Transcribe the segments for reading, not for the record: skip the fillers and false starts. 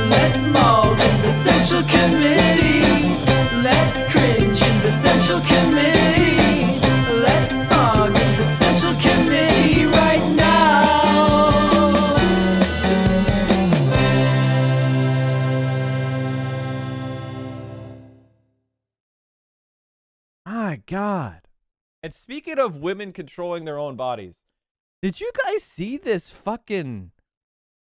Let's maul in the Central Committee. Let's cringe in the Central Committee. Let's bog in the Central Committee right now. My God. And speaking of women controlling their own bodies, did you guys see this fucking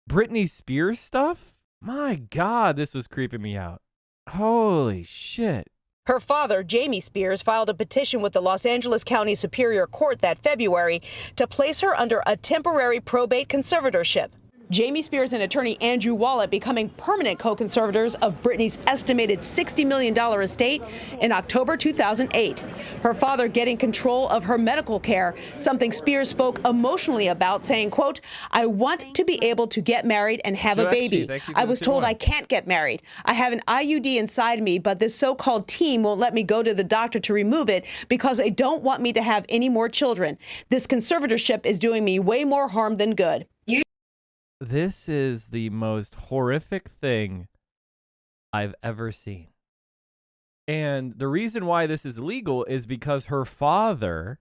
Britney Spears stuff? My God, this was creeping me out. Holy shit. Her father, Jamie Spears, filed a petition with the Los Angeles County Superior Court that February to place her under a temporary probate conservatorship. Jamie Spears and attorney Andrew Wallet becoming permanent co-conservators of Britney's estimated $60 million estate in October 2008. Her father getting control of her medical care, something Spears spoke emotionally about, saying, quote, "I want to be able to get married and have a baby. I was told I can't get married. I have an IUD inside me, but this so-called team won't let me go to the doctor to remove it because they don't want me to have any more children. This conservatorship is doing me way more harm than good." This is the most horrific thing I've ever seen. And the reason why this is legal is because her father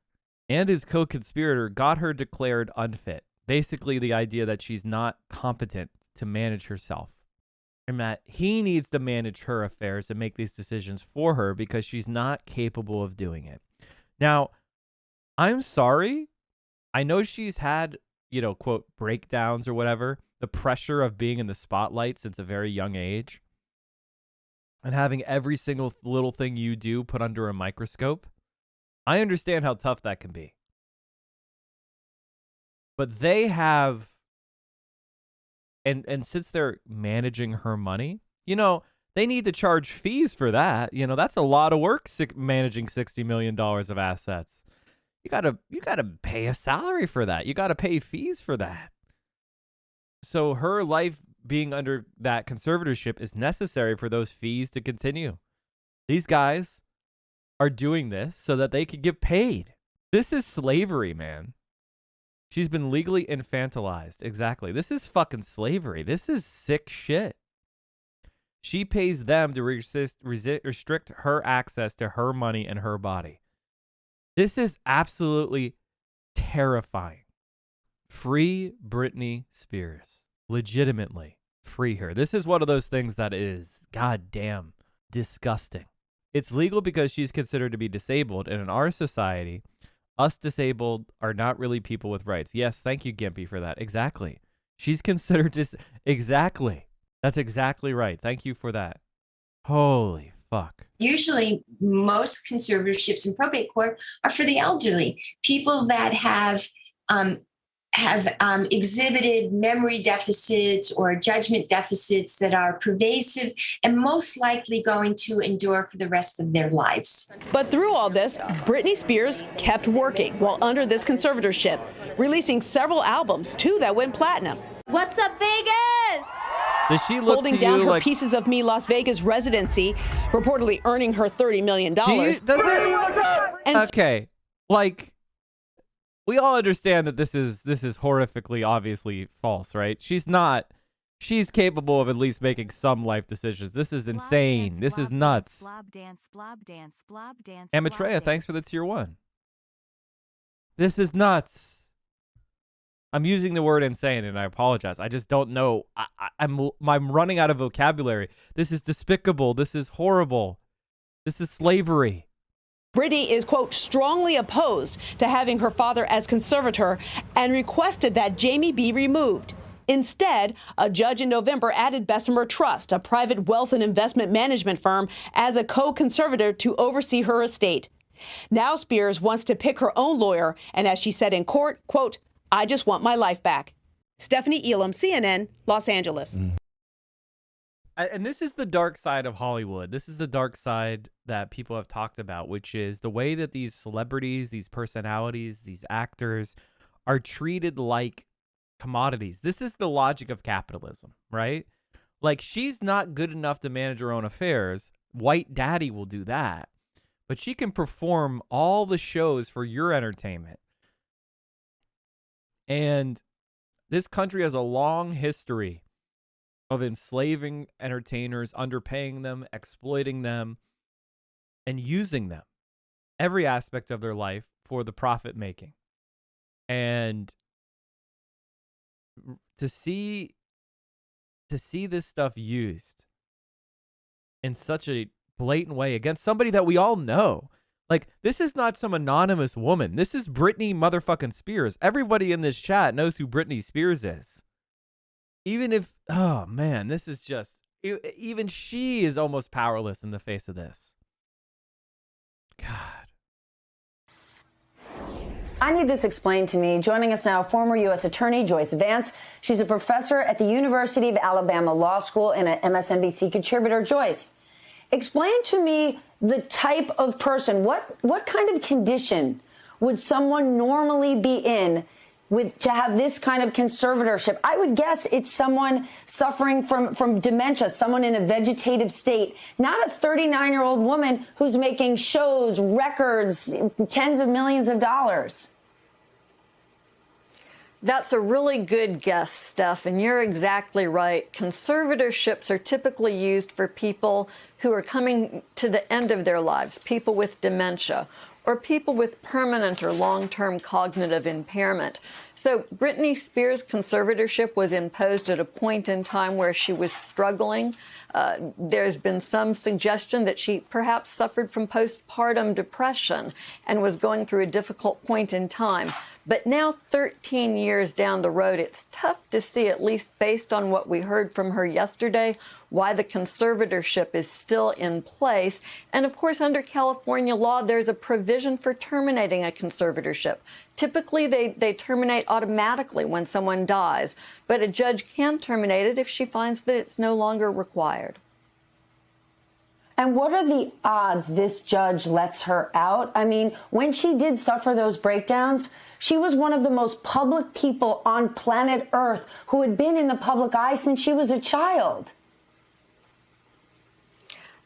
and his co-conspirator got her declared unfit. Basically, the idea that she's not competent to manage herself. And that he needs to manage her affairs and make these decisions for her because she's not capable of doing it. Now, I'm sorry. I know she's had, you know, quote, breakdowns or whatever, the pressure of being in the spotlight since a very young age and having every single little thing you do put under a microscope. I understand how tough that can be. But they have, and since they're managing her money, you know, they need to charge fees for that. You know, that's a lot of work managing $60 million of assets. You gotta pay a salary for that. You gotta pay fees for that. So her life being under that conservatorship is necessary for those fees to continue. These guys are doing this so that they could get paid. This is slavery, man. She's been legally infantilized. Exactly. This is fucking slavery. This is sick shit. She pays them to restrict her access to her money and her body. This is absolutely terrifying. Free Britney Spears. Legitimately free her. This is one of those things that is goddamn disgusting. It's legal because she's considered to be disabled, and in our society, us disabled are not really people with rights. Yes, thank you, Gimpy, for that. Exactly. She's considered exactly. That's exactly right. Thank you for that. Holy fuck. Usually, most conservatorships in probate court are for the elderly, people that have exhibited memory deficits or judgment deficits that are pervasive and most likely going to endure for the rest of their lives. But through all this, Britney Spears kept working while under this conservatorship, releasing several albums, 2 that went platinum. What's up, Vegas? Does she look holding to down you her like Pieces of Me Las Vegas residency, reportedly earning her $30 million. Okay, like, we all understand that this is horrifically, obviously false, right? She's capable of at least making some life decisions. This is insane. This is nuts. And Maitreya, thanks for the tier 1. This is nuts. I'm using the word insane, and I apologize. I just don't know. I'm running out of vocabulary. This is despicable. This is horrible. This is slavery. Britney is, quote, strongly opposed to having her father as conservator and requested that Jamie be removed. Instead, a judge in November added Bessemer Trust, a private wealth and investment management firm, as a co-conservator to oversee her estate. Now Spears wants to pick her own lawyer, and as she said in court, quote, "I just want my life back." Stephanie Elam, CNN, Los Angeles. And this is the dark side of Hollywood. This is the dark side that people have talked about, which is the way that these celebrities, these personalities, these actors are treated like commodities. This is the logic of capitalism, right? Like, she's not good enough to manage her own affairs. White Daddy will do that. But she can perform all the shows for your entertainment. And this country has a long history of enslaving entertainers, underpaying them, exploiting them, and using them, every aspect of their life for the profit making. And to see this stuff used in such a blatant way against somebody that we all know. Like, this is not some anonymous woman. This is Britney motherfucking Spears. Everybody in this chat knows who Britney Spears is. Even if, oh man, this is just, even she is almost powerless in the face of this. God. I need this explained to me. Joining us now, former U.S. Attorney Joyce Vance. She's a professor at the University of Alabama Law School and an MSNBC contributor. Joyce, explain to me the type of person, what kind of condition would someone normally be in to have this kind of conservatorship? I would guess it's someone suffering from dementia, someone in a vegetative state, not a 39-year-old woman who's making shows, records, tens of millions of dollars. That's a really good guess, Steph, and you're exactly right. Conservatorships are typically used for people who are coming to the end of their lives, people with dementia, or people with permanent or long-term cognitive impairment. So Britney Spears' conservatorship was imposed at a point in time where she was struggling. There's been some suggestion that she perhaps suffered from postpartum depression and was going through a difficult point in time. But now, 13 years down the road, it's tough to see, at least based on what we heard from her yesterday, why the conservatorship is still in place. And of course, under California law, there's a provision for terminating a conservatorship. Typically, they terminate automatically when someone dies, but a judge can terminate it if she finds that it's no longer required. And what are the odds this judge lets her out? I mean, when she did suffer those breakdowns, she was one of the most public people on planet Earth who had been in the public eye since she was a child.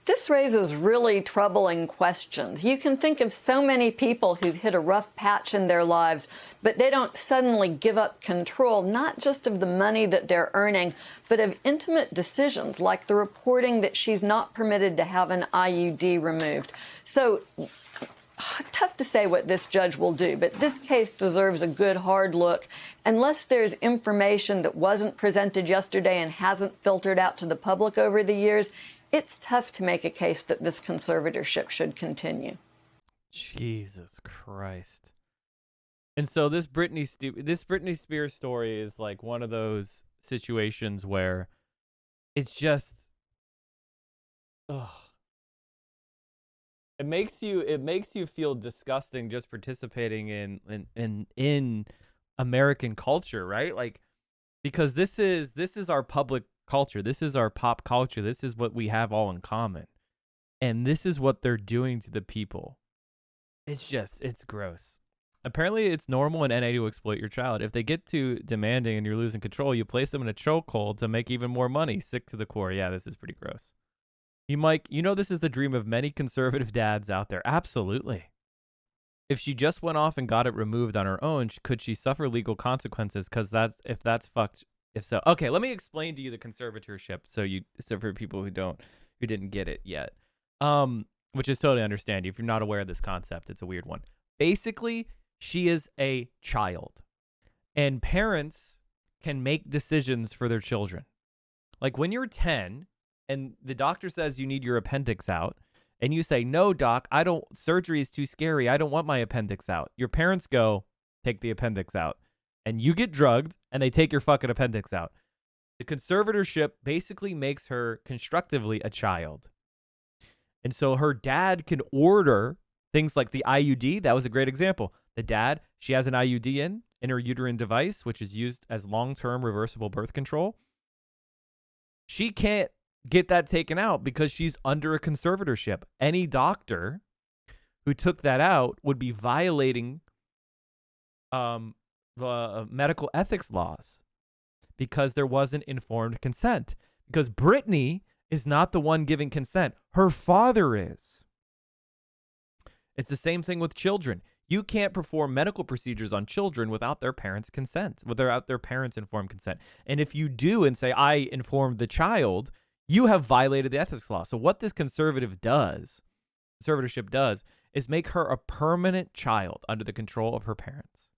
This raises really troubling questions. You can think of so many people who've hit a rough patch in their lives, but they don't suddenly give up control, not just of the money that they're earning, but of intimate decisions, like the reporting that she's not permitted to have an IUD removed. So, tough to say what this judge will do, but this case deserves a good hard look. Unless there's information that wasn't presented yesterday and hasn't filtered out to the public over the years, it's tough to make a case that this conservatorship should continue. Jesus Christ. And so this Britney Spears story is like one of those situations where it's just, ugh. It makes you feel disgusting just participating in American culture, right? Like, because this is our public culture. This is our pop culture. This is what we have all in common. And this is what they're doing to the people. It's gross. Apparently, it's normal in NA to exploit your child. If they get too demanding and you're losing control, you place them in a chokehold to make even more money. Sick to the core. Yeah, this is pretty gross. Mike, this is the dream of many conservative dads out there. Absolutely. If she just went off and got it removed on her own, could she suffer legal consequences? Because if that's fucked. If so, okay, let me explain to you the conservatorship so for people who didn't get it yet. Which is totally understand you. If you're not aware of this concept, it's a weird one. Basically, she is a child, and parents can make decisions for their children. Like when you're 10 and the doctor says you need your appendix out, and you say, "No, doc, surgery is too scary. I don't want my appendix out." Your parents go, "Take the appendix out." And you get drugged, and they take your fucking appendix out. The conservatorship basically makes her constructively a child. And so her dad can order things like the IUD. That was a great example. The dad, she has an IUD in her uterine device, which is used as long-term reversible birth control. She can't get that taken out because she's under a conservatorship. Any doctor who took that out would be violating the medical ethics laws because there wasn't informed consent. Because Britney is not the one giving consent. Her father is. It's the same thing with children. You can't perform medical procedures on children without their parents' consent, without their parents' informed consent. And if you do and say, I informed the child, you have violated the ethics law. So what this conservatorship does, is make her a permanent child under the control of her parents,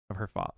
of her father.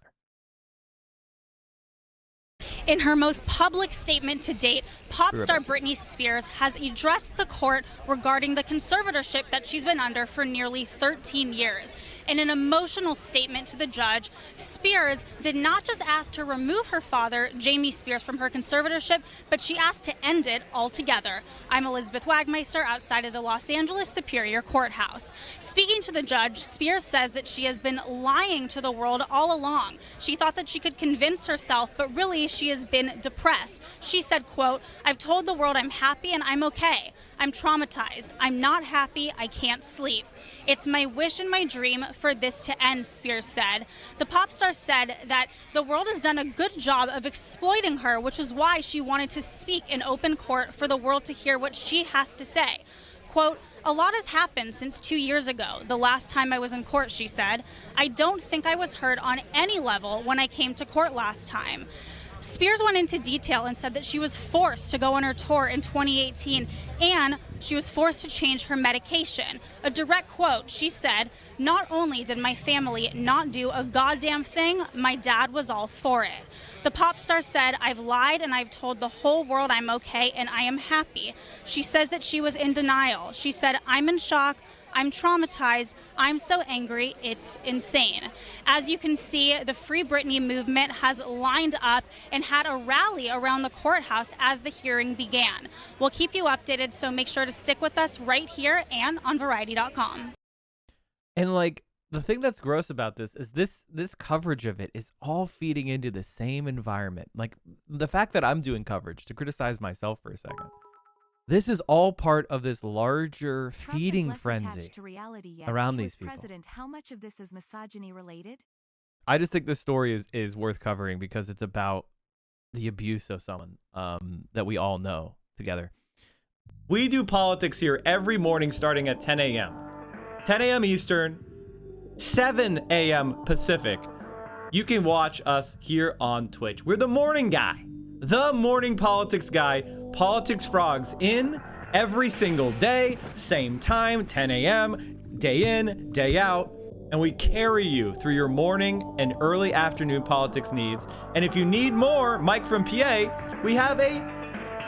In her most public statement to date, pop star Britney Spears has addressed the court regarding the conservatorship that she's been under for nearly 13 years. In an emotional statement to the judge, Spears did not just ask to remove her father, Jamie Spears, from her conservatorship, but she asked to end it altogether. I'm Elizabeth Wagmeister outside of the Los Angeles Superior Courthouse. Speaking to the judge, Spears says that she has been lying to the world all along. She thought that she could convince herself, but really she has been depressed. She said, quote, I've told the world I'm happy and I'm okay. I'm traumatized. I'm not happy. I can't sleep. It's my wish and my dream for this to end, Spears said. The pop star said that the world has done a good job of exploiting her, which is why she wanted to speak in open court for the world to hear what she has to say. Quote, a lot has happened since 2 years ago, the last time I was in court, she said. I don't think I was heard on any level when I came to court last time. Spears went into detail and said that she was forced to go on her tour in 2018 and she was forced to change her medication. A direct quote, she said, not only did my family not do a goddamn thing, my dad was all for it. The pop star said, I've lied and I've told the whole world I'm okay and I am happy. She says that she was in denial. She said, I'm in shock. I'm traumatized. I'm so angry. It's insane. As you can see, the Free Britney movement has lined up and had a rally around the courthouse as the hearing began. We'll keep you updated, so make sure to stick with us right here and on Variety.com. And like, the thing that's gross about this is this coverage of it is all feeding into the same environment. Like, the fact that I'm doing coverage, to criticize myself for a second, this is all part of this larger feeding frenzy around these people. How much of this is misogyny related? I just think this story is worth covering because it's about the abuse of someone that we all know together. We do politics here every morning starting at 10 a.m. 10 a.m. Eastern, 7 a.m. Pacific. You can watch us here on Twitch. We're the morning guy. The morning politics guy, Politics Frogs, in every single day, same time, 10 a.m., day in, day out, and we carry you through your morning and early afternoon politics needs. And if you need more, Mike from PA, we have a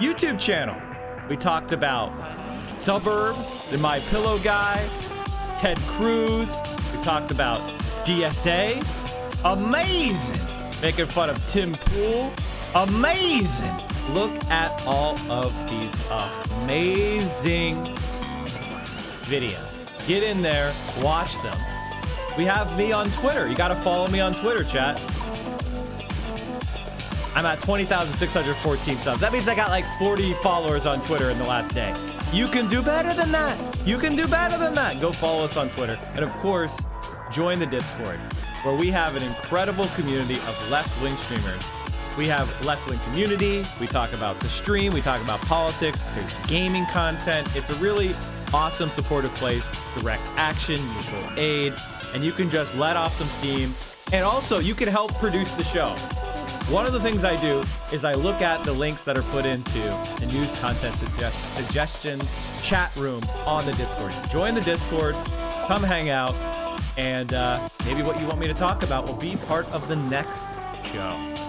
YouTube channel. We talked about suburbs, the My Pillow guy, Ted Cruz. We talked about DSA. Amazing. Making fun of Tim Pool. Amazing. Look at all of these amazing videos. Get in there, watch them. We have me on Twitter. You got to follow me on Twitter, chat. I'm at 20,614 subs. That means I got like 40 followers on Twitter in the last day. You can do better than that. You can do better than that. Go follow us on Twitter. And of course, join the Discord, where we have an incredible community of left-wing streamers. We have left-wing community. We talk about the stream. We talk about politics. There's gaming content. It's a really awesome, supportive place. Direct action, mutual aid, and you can just let off some steam. And also, you can help produce the show. One of the things I do is I look at the links that are put into the news content suggestions chat room on the Discord. Join the Discord, come hang out, and maybe what you want me to talk about will be part of the next show.